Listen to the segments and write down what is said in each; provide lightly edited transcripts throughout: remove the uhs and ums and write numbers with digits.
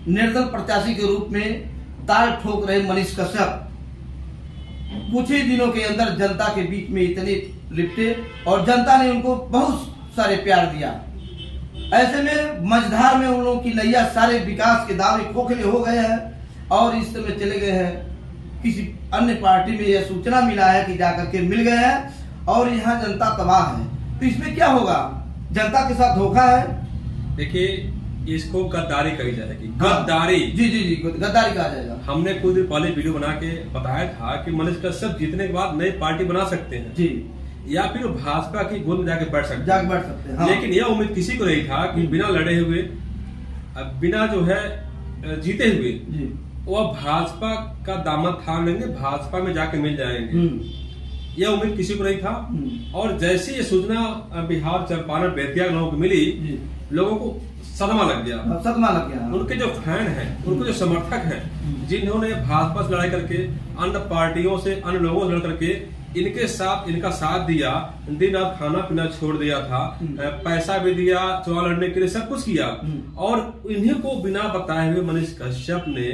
निर्दल प्रत्याशी के रूप में ताल ठोक रहे मनीष कश्यप कुछ ही दिनों के अंदर जनता के बीच में इतने लिपटे और जनता ने उनको बहुत सारे प्यार दिया। ऐसे में मझधार में उन लोगों की नैया सारे विकास के दावे खोखले हो गए हैं और इस समय चले गए हैं किसी अन्य पार्टी में। यह सूचना मिला है कि जाकर के मिल गए हैं और यहाँ जनता तबाह है। तो इसमें क्या होगा? जनता के साथ धोखा है। देखिए, इसको गद्दारी कही जाएगी। हाँ, गद्दारी जी गद्दारी कहा जाएगा। हमने कुछ दिन पहले वीडियो बना के बताया था कि मनीष कश्यप जीतने के बाद नई पार्टी बना सकते हैं जी, या फिर भाजपा की गोद में जाके बैठ सकते हैं। हाँ। लेकिन यह उम्मीद किसी को नहीं था कि बिना लड़े हुए, बिना जो है जीते हुए जी, वह भाजपा का दामन थाम लेंगे, भाजपा में जाके मिल जाएंगे। यह उम्मीद किसी को नहीं था। और जैसे ये सूचना बिहार, चंपारण, बेतिया लोगों को मिली, लोगों को सदमा लग गया। उनके जो फैन हैं, उनके जो समर्थक हैं, जिन्होंने भाजपा से लड़ाई करके, अन्य पार्टियों से, अन्य लोगों से लड़ करके इनका साथ दिया, दिन रात खाना पीना छोड़ दिया था, पैसा भी दिया, चुनाव लड़ने के लिए सब कुछ किया, और इन्हीं को बिना बताए हुए मनीष कश्यप ने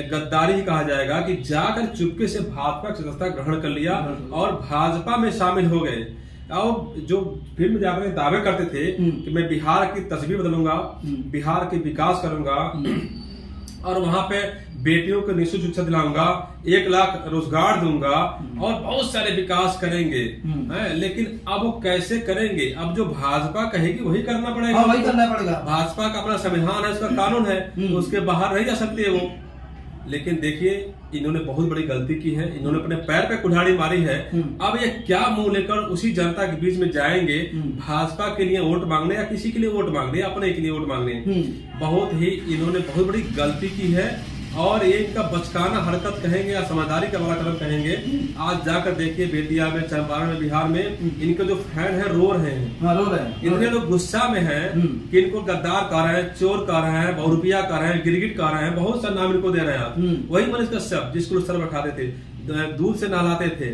गद्दारी ही कहा जाएगा कि जाकर चुपके से भाजपा की सदस्यता ग्रहण कर लिया और भाजपा में शामिल हो गए। और जो फिल्म जाकर दावे करते थे कि मैं बिहार की तस्वीर बदलूंगा, बिहार के विकास करूंगा और वहां पे बेटियों को निःशुल्क शिक्षा दिलाऊंगा, 1 लाख रोजगार दूंगा और बहुत सारे विकास करेंगे, लेकिन अब वो कैसे करेंगे? अब जो भाजपा कहेगी वही करना पड़ेगा। वही करना पड़ेगा। भाजपा का अपना संविधान है, उसका कानून है, तो उसके बाहर नहीं जा सकती है वो। लेकिन देखिए, इन्होंने बहुत बड़ी गलती की है। इन्होंने अपने पैर पे कुल्हाड़ी मारी है। अब ये क्या मुंह लेकर उसी जनता के बीच में जाएंगे भाजपा के लिए वोट मांगने, या किसी के लिए वोट मांगने, या अपने के लिए वोट मांगने? इन्होंने बहुत बड़ी गलती की है और ये इनका बचकाना हरकत कहेंगे या समझदारी का बड़ा कदम कहेंगे। आज जाकर देखिए, बेतिया में, चंपारण में, बिहार में इनके जो फैन है रो रहे हैं। इतने लोग गुस्सा में हैं कि इनको गद्दार कह रहे हैं, चोर कह रहे हैं, बहुरूपिया कह रहे हैं, गिरगिट कह रहे हैं, बहुत सा नाम इनको दे रहे हैं। वही मनीष कश्यप जिसको सर बैठाते थे, दूध से नहलाते थे,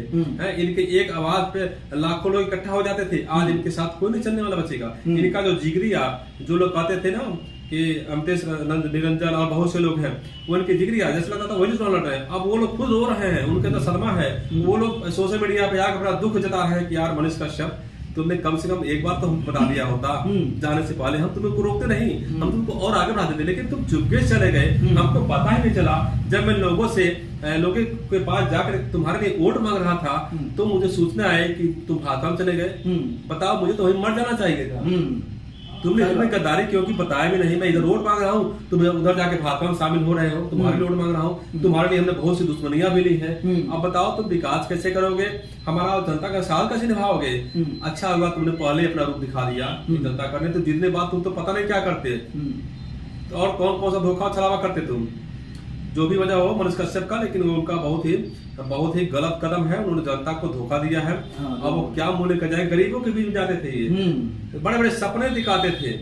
इनके एक आवाज पे लाखों लोग इकट्ठा हो जाते थे। आज इनके साथ कोई नहीं चलने वाला बचेगा। इनका जो जिगरिया, जो लोग कहते थे ना कि अमतेश निरंजन और बहुत से लोग हैं, वो इनके जिगरिया जैसे लगता था वही चुनाव लड़ रहे हैं। अब वो लोग खुद रो रहे हैं, उनके अंदर सदमा है। वो लोग सोशल मीडिया पे आकर अपना दुख जता रहे हैं कि यार मनीष कश्यप, तुमने कम से कम एक बार तो हम बता दिया होता जाने से पहले। हम तुमको रोकते नहीं, हम तुमको और आगे बढ़ा देते, लेकिन तुम चुपके चले गए, हमको पता ही नहीं चला। जब मैं लोगों के पास जाकर तुम्हारे लिए वोट मांग रहा था तो मुझे सूचना आई कि तुम भाजपा में चले गए। बताओ, मुझे तो वही मर जाना चाहिए था। तुमने इतनी गद्दारी क्योंकि बताया भी नहीं। मैं इधर वोट मांग रहा हूँ, तुम उधर जाके भाजपा में शामिल हो रहे हो, तुम्हारे लिए वोट मांग रहा हूँ, तुम्हारे लिए हमने बहुत सी दुश्मनियां भी ली है। अब बताओ, तुम विकास कैसे करोगे, हमारा जनता का साल कैसे निभाओगे? अच्छा हुआ तुमने पहले अपना रूप दिखा दिया जनता करने, तो जितने बात तुम तो पता नहीं क्या करते और कौन कौन सा धोखा छलावा करते तुम। जो भी वजह हो मनीष कश्यप का, लेकिन वो उनका बहुत ही गलत कदम है। उन्होंने जनता को धोखा दिया है। अब वो क्या मुंह लेकर जाए? गरीबों के बीच में जाते थे, ये बड़े बड़े सपने दिखाते थे।